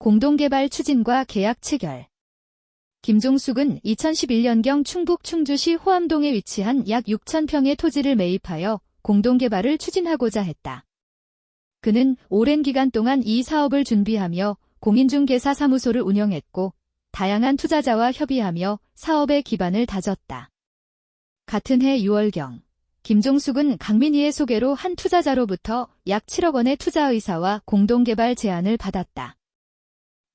공동개발 추진과 계약 체결. 김종숙은 2011년경 충북 충주시 호암동에 위치한 약 6,000평의 토지를 매입하여 공동개발을 추진하고자 했다. 그는 오랜 기간 동안 이 사업을 준비하며 공인중개사사무소를 운영했고 다양한 투자자와 협의하며 사업의 기반을 다졌다. 같은 해 6월경 김종숙은 강민희의 소개로 한 투자자로부터 약 7억 원의 투자 의사와 공동개발 제안을 받았다.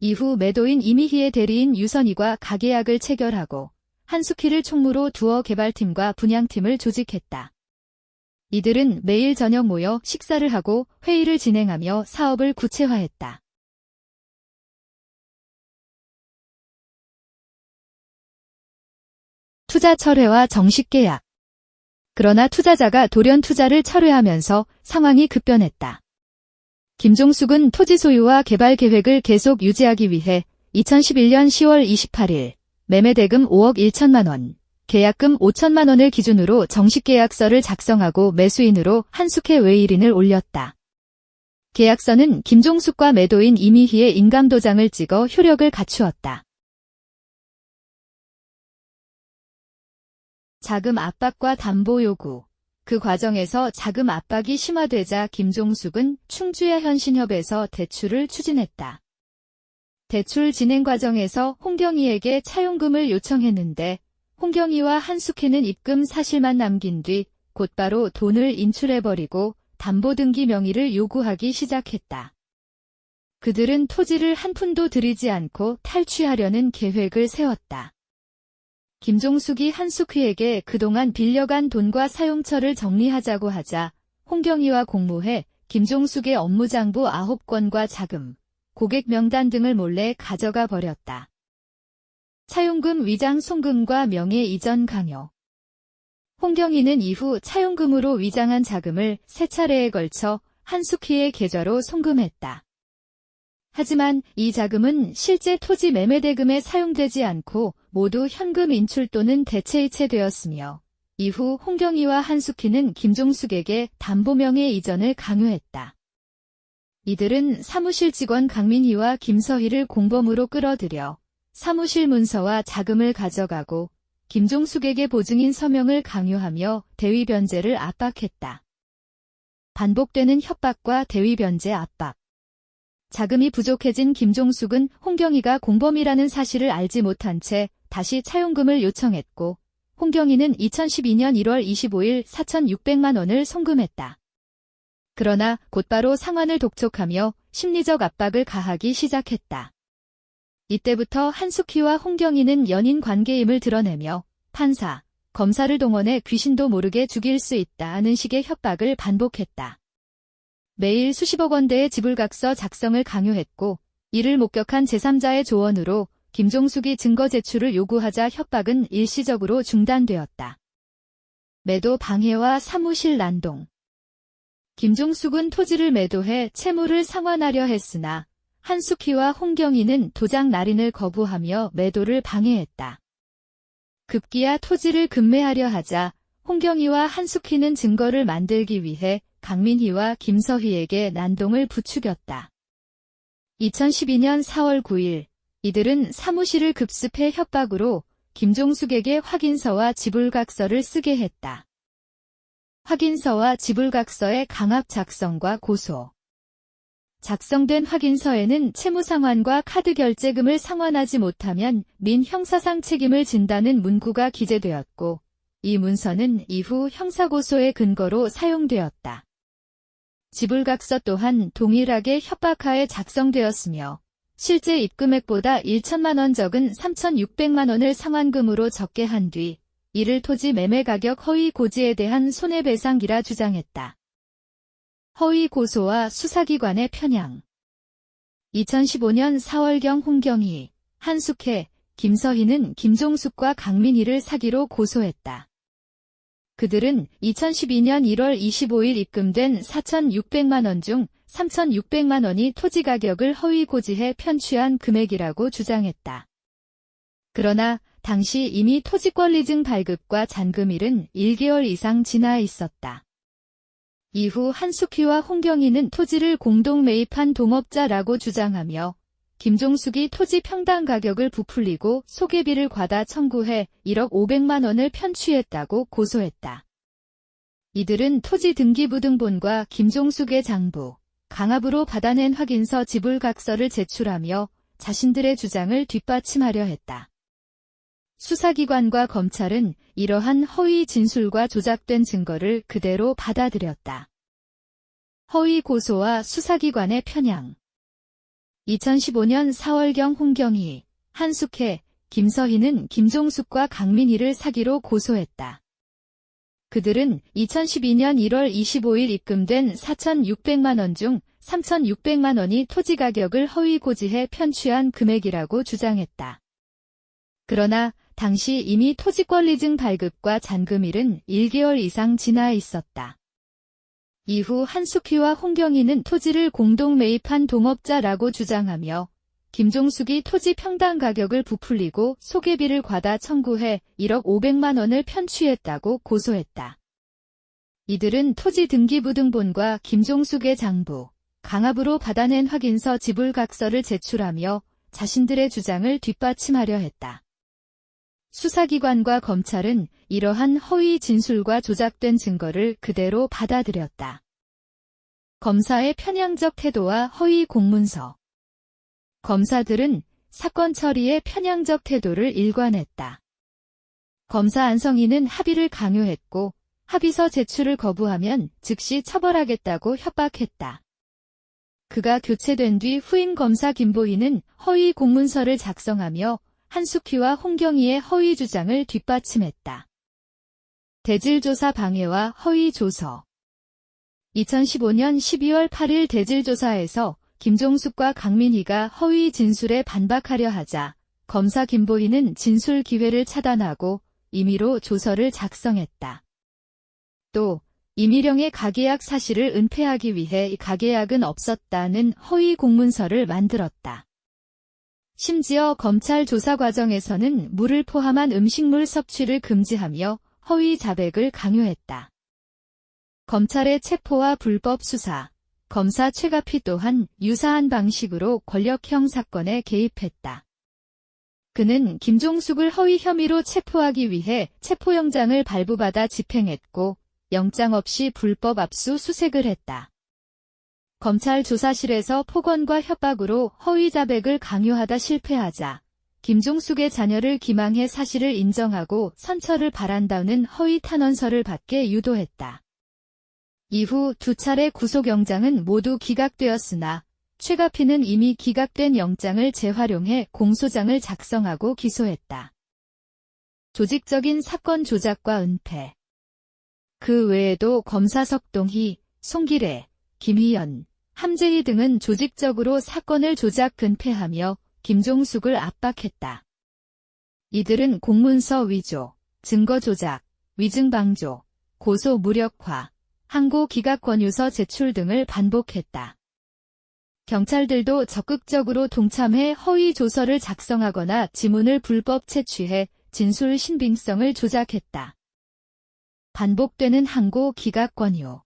이후 매도인 이미희의 대리인 유선희과 가계약을 체결하고 한숙희를 총무로 두어 개발팀과 분양팀을 조직했다. 이들은 매일 저녁 모여 식사를 하고 회의를 진행하며 사업을 구체화했다. 투자 철회와 정식 계약. 그러나 투자자가 돌연 투자를 철회하면서 상황이 급변했다. 김종숙은 토지 소유와 개발 계획을 계속 유지하기 위해 2011년 10월 28일 매매대금 5억 1천만 원, 계약금 5천만 원을 기준으로 정식계약서를 작성하고 매수인으로 한숙회 외일인을 올렸다. 계약서는 김종숙과 매도인 이미희의 인감도장을 찍어 효력을 갖추었다. 자금 압박과 담보 요구. 그 과정에서 자금 압박이 심화되자 김종숙은 충주야 현신협에서 대출을 추진했다. 대출 진행 과정에서 홍경희에게 차용금을 요청했는데 홍경희와 한숙희는 입금 사실만 남긴 뒤 곧바로 돈을 인출해버리고 담보등기 명의를 요구하기 시작했다. 그들은 토지를 한 푼도 들이지 않고 탈취하려는 계획을 세웠다. 김종숙이 한숙희에게 그동안 빌려간 돈과 사용처를 정리하자고 하자 홍경희와 공모해 김종숙의 업무장부 9건과 자금, 고객 명단 등을 몰래 가져가 버렸다. 차용금 위장 송금과 명예 이전 강요. 홍경희는 이후 차용금으로 위장한 자금을 3차례에 걸쳐 한숙희의 계좌로 송금했다. 하지만 이 자금은 실제 토지 매매대금에 사용되지 않고 모두 현금 인출 또는 대체이체되었으며 이후 홍경희와 한숙희는 김종숙에게 담보명의 이전을 강요했다. 이들은 사무실 직원 강민희와 김서희를 공범으로 끌어들여 사무실 문서와 자금을 가져가고 김종숙에게 보증인 서명을 강요하며 대위 변제를 압박했다. 반복되는 협박과 대위 변제 압박. 자금이 부족해진 김종숙은 홍경희가 공범이라는 사실을 알지 못한 채 다시 차용금을 요청했고 홍경희는 2012년 1월 25일 4,600만 원을 송금했다. 그러나 곧바로 상환을 독촉하며 심리적 압박을 가하기 시작했다. 이때부터 한숙희와 홍경희는 연인 관계임을 드러내며 판사, 검사를 동원해 귀신도 모르게 죽일 수 있다는 식의 협박을 반복했다. 매일 수십억 원대의 지불각서 작성을 강요했고 이를 목격한 제3자의 조언으로 김종숙이 증거 제출을 요구하자 협박은 일시적으로 중단되었다. 매도 방해와 사무실 난동. 김종숙은 토지를 매도해 채무를 상환하려 했으나 한숙희와 홍경희는 도장 날인을 거부하며 매도를 방해했다. 급기야 토지를 급매하려 하자 홍경희와 한숙희는 증거를 만들기 위해 강민희와 김서희에게 난동을 부추겼다. 2012년 4월 9일 이들은 사무실을 급습해 협박으로 김종숙에게 확인서와 지불각서를 쓰게 했다. 확인서와 지불각서의 강압 작성과 고소. 작성된 확인서에는 채무상환과 카드 결제금을 상환하지 못하면 민 형사상 책임을 진다는 문구가 기재되었고 이 문서는 이후 형사고소의 근거로 사용되었다. 지불각서 또한 동일하게 협박하에 작성되었으며 실제 입금액보다 1천만 원 적은 3,600만 원을 상환금으로 적게 한 뒤 이를 토지 매매 가격 허위 고지에 대한 손해배상이라 주장했다. 허위 고소와 수사기관의 편향. 2015년 4월경 홍경희, 한숙혜, 김서희는 김종숙과 강민희를 사기로 고소했다. 그들은 2012년 1월 25일 입금된 4,600만 원 중 3,600만 원이 토지 가격을 허위 고지해 편취한 금액이라고 주장했다. 그러나 당시 이미 토지권 리증 발급과 잔금일은 1개월 이상 지나 있었다. 이후 한숙희와 홍경희는 토지를 공동 매입한 동업자라고 주장하며 김종숙이 토지 평당 가격을 부풀리고 소개비를 과다 청구해 1억 500만 원을 편취했다고 고소했다. 이들은 토지 등기부등본과 김종숙의 장부, 강압으로 받아낸 확인서 지불각서를 제출하며 자신들의 주장을 뒷받침하려 했다. 수사기관과 검찰은 이러한 허위 진술과 조작된 증거를 그대로 받아들였다. 허위 고소와 수사기관의 편향. 2015년 4월경 홍경희, 한숙혜, 김서희는 김종숙과 강민희를 사기로 고소했다. 그들은 2012년 1월 25일 입금된 4,600만 원 중 3,600만 원이 토지 가격을 허위 고지해 편취한 금액이라고 주장했다. 그러나 당시 이미 토지권리증 발급과 잔금일은 1개월 이상 지나 있었다. 이후 한숙희와 홍경희는 토지를 공동 매입한 동업자라고 주장하며 김종숙이 토지 평당 가격을 부풀리고 소개비를 과다 청구해 1억 500만 원을 편취했다고 고소했다. 이들은 토지 등기부등본과 김종숙의 장부, 강압으로 받아낸 확인서 지불각서를 제출하며 자신들의 주장을 뒷받침하려 했다. 수사기관과 검찰은 이러한 허위 진술과 조작된 증거를 그대로 받아들였다. 검사의 편향적 태도와 허위 공문서. 검사들은 사건 처리에 편향적 태도를 일관했다. 검사 안성희는 합의를 강요했고 합의서 제출을 거부하면 즉시 처벌하겠다고 협박했다. 그가 교체된 뒤 후임 검사 김보희는 허위 공문서를 작성하며 한숙희와 홍경희의 허위 주장을 뒷받침했다. 대질조사 방해와 허위 조서. 2015년 12월 8일 대질조사에서 김종숙과 강민희가 허위 진술에 반박하려 하자 검사 김보희는 진술 기회를 차단하고 임의로 조서를 작성했다. 또 이미령의 가계약 사실을 은폐하기 위해 가계약은 없었다는 허위 공문서를 만들었다. 심지어 검찰 조사 과정에서는 물을 포함한 음식물 섭취를 금지하며 허위 자백을 강요했다. 검찰의 체포와 불법 수사, 검사 최가피 또한 유사한 방식으로 권력형 사건에 개입했다. 그는 김종숙을 허위 혐의로 체포하기 위해 체포영장을 발부받아 집행했고 영장 없이 불법 압수수색을 했다. 검찰 조사실에서 폭언과 협박으로 허위 자백을 강요하다 실패하자 김종숙의 자녀를 기망해 사실을 인정하고 선처를 바란다는 허위 탄원서를 받게 유도했다. 이후 두 차례 구속영장은 모두 기각되었으나 최가피는 이미 기각된 영장을 재활용해 공소장을 작성하고 기소했다. 조직적인 사건 조작과 은폐. 그 외에도 검사 석동희, 송기래, 김희연, 함재희 등은 조직적으로 사건을 조작 은폐하며 김종숙을 압박했다. 이들은 공문서 위조, 증거 조작, 위증방조, 고소 무력화, 항고 기각 권유서 제출 등을 반복했다. 경찰들도 적극적으로 동참해 허위 조서를 작성하거나 지문을 불법 채취해 진술 신빙성을 조작했다. 반복되는 항고 기각 권유.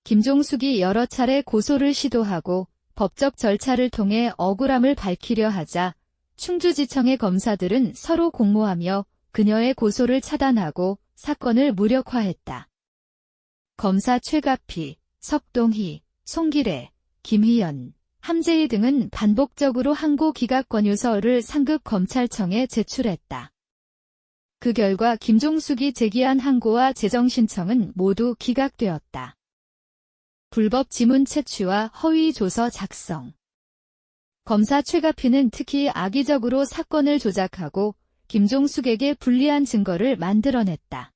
김종숙이 여러 차례 고소를 시도하고 법적 절차를 통해 억울함을 밝히려 하자 충주지청의 검사들은 서로 공모하며 그녀의 고소를 차단하고 사건을 무력화했다. 검사 최가피, 석동희, 송기래, 김희연, 함재희 등은 반복적으로 항고 기각 권유서를 상급 검찰청에 제출했다. 그 결과 김종숙이 제기한 항고와 재정신청은 모두 기각되었다. 불법 지문 채취와 허위 조서 작성. 검사 최가피는 특히 악의적으로 사건을 조작하고 김종숙에게 불리한 증거를 만들어냈다.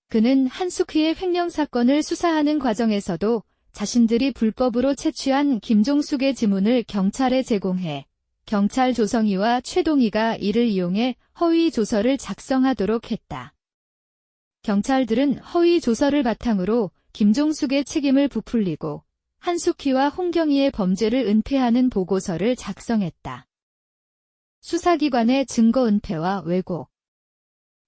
그는 한숙희의 횡령 사건을 수사하는 과정에서도 자신들이 불법으로 채취한 김종숙의 지문을 경찰에 제공해 경찰 조성희와 최동희가 이를 이용해 허위 조서를 작성하도록 했다. 경찰들은 허위 조서를 바탕으로 김종숙의 책임을 부풀리고 한숙희와 홍경희의 범죄를 은폐하는 보고서를 작성했다. 수사기관의 증거 은폐와 왜곡.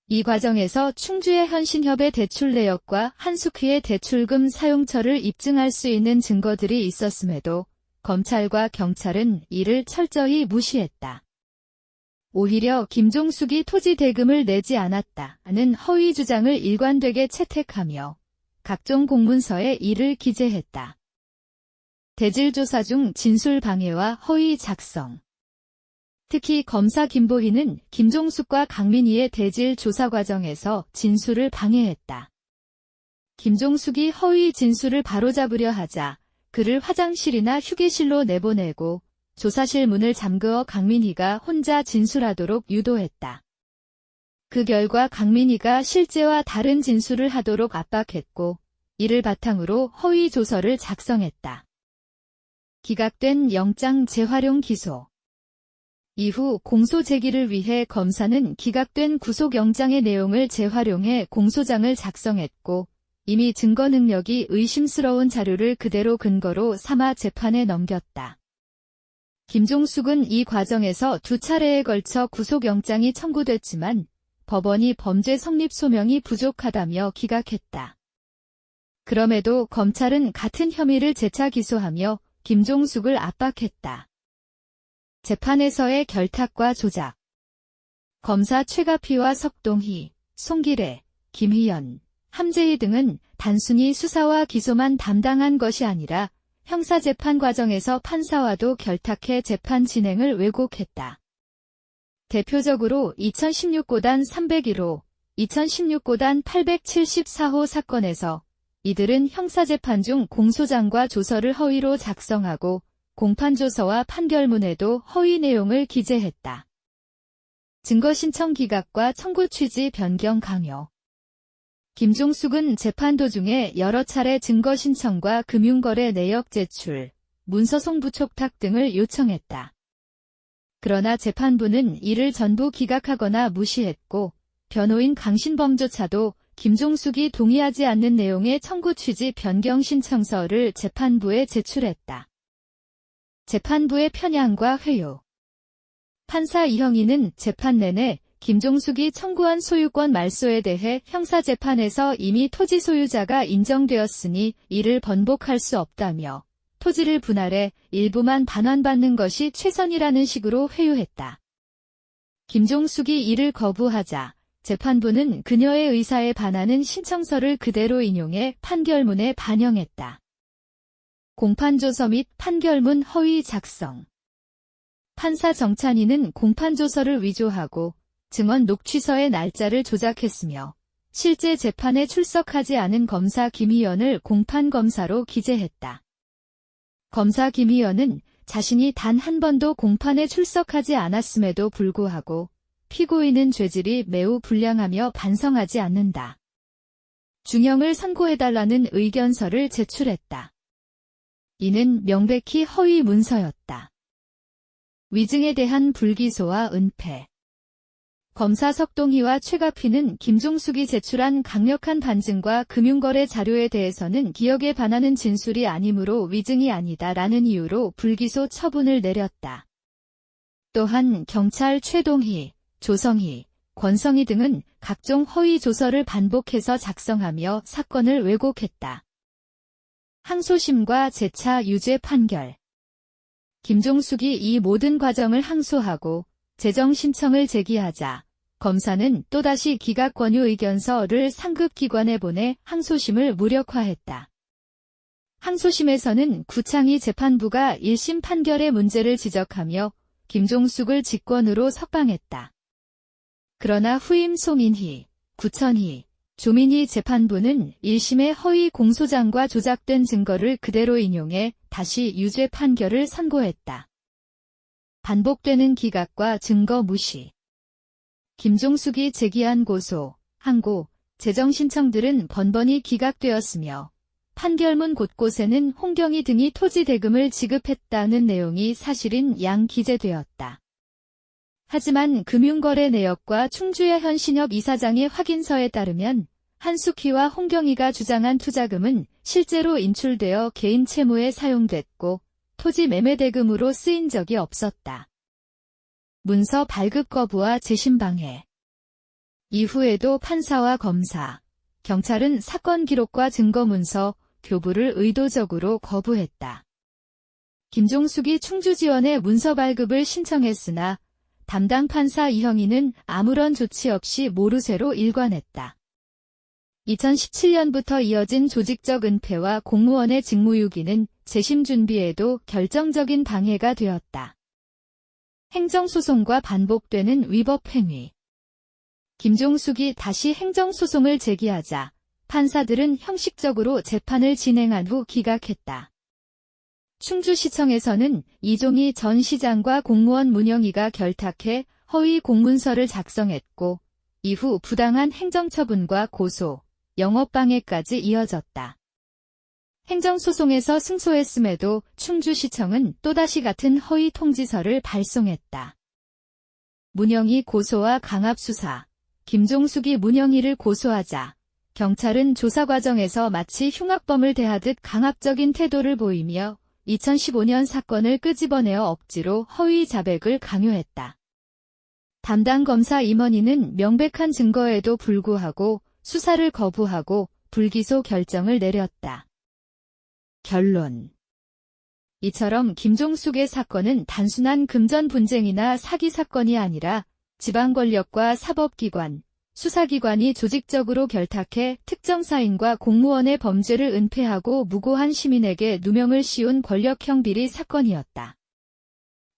이 과정에서 충주의 현신협의 대출 내역과 한숙희의 대출금 사용처를 입증할 수 있는 증거들이 있었음에도 검찰과 경찰은 이를 철저히 무시했다. 오히려 김종숙이 토지 대금을 내지 않았다는 허위 주장을 일관되게 채택하며 각종 공문서에 이를 기재했다. 대질 조사 중 진술 방해와 허위 작성. 특히 검사 김보희는 김종숙과 강민희의 대질 조사 과정에서 진술을 방해했다. 김종숙이 허위 진술을 바로잡으려 하자 그를 화장실이나 휴게실로 내보내고 조사실 문을 잠그어 강민희가 혼자 진술하도록 유도했다. 그 결과 강민희가 실제와 다른 진술을 하도록 압박했고 이를 바탕으로 허위 조서를 작성했다. 기각된 영장 재활용 기소. 이후 공소 제기를 위해 검사는 기각된 구속영장의 내용을 재활용해 공소장을 작성했고 이미 증거 능력이 의심스러운 자료를 그대로 근거로 삼아 재판에 넘겼다. 김종숙은 이 과정에서 2차례에 걸쳐 구속영장이 청구됐지만 법원이 범죄 성립 소명이 부족하다며 기각했다. 그럼에도 검찰은 같은 혐의를 재차 기소하며 김종숙을 압박했다. 재판에서의 결탁과 조작. 검사 최가피와 석동희, 송기래, 김희연, 함재희 등은 단순히 수사와 기소만 담당한 것이 아니라 형사재판 과정에서 판사와도 결탁해 재판 진행을 왜곡했다. 대표적으로 2016고단 301호, 2016고단 874호 사건에서 이들은 형사재판 중 공소장과 조서를 허위로 작성하고 공판조서와 판결문에도 허위 내용을 기재했다. 증거신청 기각과 청구 취지 변경 강요. 김종숙은 재판 도중에 여러 차례 증거신청과 금융거래 내역 제출, 문서송 부촉탁 등을 요청했다. 그러나 재판부는 이를 전부 기각하거나 무시했고 변호인 강신범조차도 김종숙이 동의하지 않는 내용의 청구 취지 변경 신청서를 재판부에 제출했다. 재판부의 편향과 회유. 판사 이형희는 재판 내내 김종숙이 청구한 소유권 말소에 대해 형사재판에서 이미 토지 소유자가 인정되었으니 이를 번복할 수 없다며 토지를 분할해 일부만 반환받는 것이 최선이라는 식으로 회유했다. 김종숙이 이를 거부하자 재판부는 그녀의 의사에 반하는 신청서를 그대로 인용해 판결문에 반영했다. 공판조서 및 판결문 허위 작성. 판사 정찬희는 공판조서를 위조하고 증언 녹취서의 날짜를 조작했으며 실제 재판에 출석하지 않은 검사 김희연을 공판검사로 기재했다. 검사 김희연은 자신이 단 한 번도 공판에 출석하지 않았음에도 불구하고 피고인은 죄질이 매우 불량하며 반성하지 않는다. 중형을 선고해달라는 의견서를 제출했다. 이는 명백히 허위 문서였다. 위증에 대한 불기소와 은폐. 검사 석동희와 최가피는 김종숙이 제출한 강력한 반증과 금융거래 자료에 대해서는 기억에 반하는 진술이 아니므로 위증이 아니다라는 이유로 불기소 처분을 내렸다. 또한 경찰 최동희, 조성희, 권성희 등은 각종 허위 조서를 반복해서 작성하며 사건을 왜곡했다. 항소심과 재차 유죄 판결. 김종숙이 이 모든 과정을 항소하고 재정 신청을 제기하자 검사는 또다시 기각 권유 의견서를 상급기관에 보내 항소심을 무력화했다. 항소심에서는 구창희 재판부가 1심 판결의 문제를 지적하며 김종숙을 직권으로 석방했다. 그러나 후임 송인희, 구천희, 조민희 재판부는 1심의 허위 공소장과 조작된 증거를 그대로 인용해 다시 유죄 판결을 선고했다. 반복되는 기각과 증거 무시. 김종숙이 제기한 고소, 항고, 재정 신청들은 번번이 기각되었으며 판결문 곳곳에는 홍경희 등이 토지 대금을 지급했다는 내용이 사실인 양 기재되었다. 하지만 금융거래 내역과 충주의 현신협 이사장의 확인서에 따르면 한숙희와 홍경희가 주장한 투자금은 실제로 인출되어 개인 채무에 사용됐고 토지 매매 대금으로 쓰인 적이 없었다. 문서 발급 거부와 재심 방해. 이후에도 판사와 검사, 경찰은 사건 기록과 증거 문서, 교부를 의도적으로 거부했다. 김종숙이 충주지원에 문서 발급을 신청했으나 담당 판사 이형희는 아무런 조치 없이 모르쇠로 일관했다. 2017년부터 이어진 조직적 은폐와 공무원의 직무유기는 재심 준비에도 결정적인 방해가 되었다. 행정소송과 반복되는 위법 행위. 김종숙이 다시 행정소송을 제기하자 판사들은 형식적으로 재판을 진행한 후 기각했다. 충주시청에서는 이종희 전 시장과 공무원 문영희가 결탁해 허위 공문서를 작성했고 이후 부당한 행정처분과 고소, 영업방해까지 이어졌다. 행정소송에서 승소했음에도 충주시청은 또다시 같은 허위 통지서를 발송했다. 문영희 고소와 강압수사. 김종숙이 문영희를 고소하자 경찰은 조사 과정에서 마치 흉악범을 대하듯 강압적인 태도를 보이며 2015년 사건을 끄집어내어 억지로 허위 자백을 강요했다. 담당 검사 임원희는 명백한 증거에도 불구하고 수사를 거부하고 불기소 결정을 내렸다. 결론. 이처럼 김종숙의 사건은 단순한 금전 분쟁이나 사기 사건이 아니라 지방 권력과 사법기관, 수사기관이 조직적으로 결탁해 특정 사인과 공무원의 범죄를 은폐하고 무고한 시민에게 누명을 씌운 권력형 비리 사건이었다.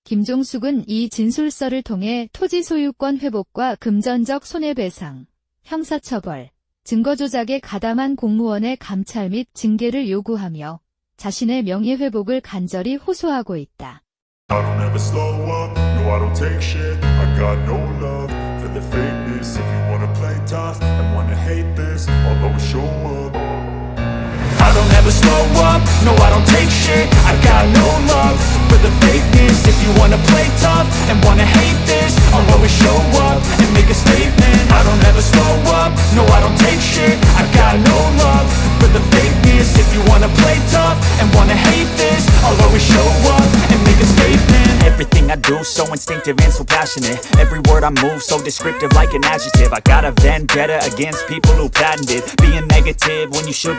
김종숙은 이 진술서를 통해 토지 소유권 회복과 금전적 손해배상, 형사처벌, 증거조작에 가담한 공무원의 감찰 및 징계를 요구하며 자신의 명예회복을 간절히 호소하고 있다. I don't ever slow up, no I don't take shit. I got no love for the fakeness. If you wanna play tough and wanna hate this, I'll always show up. I don't ever slow up, no I don't take shit. I got no love for the fakeness. If you wanna play tough and wanna hate this, I'll always show up and make a statement. I don't ever slow up, no I don't take shit. I got no love for the fakeness. If you wanna play tough and wanna hate this, I'll always show up and make a statement. Everything I do so instinctive and so passionate. Every word I move so descriptive like an adjective. I got a vendetta against people who patented being negative when you should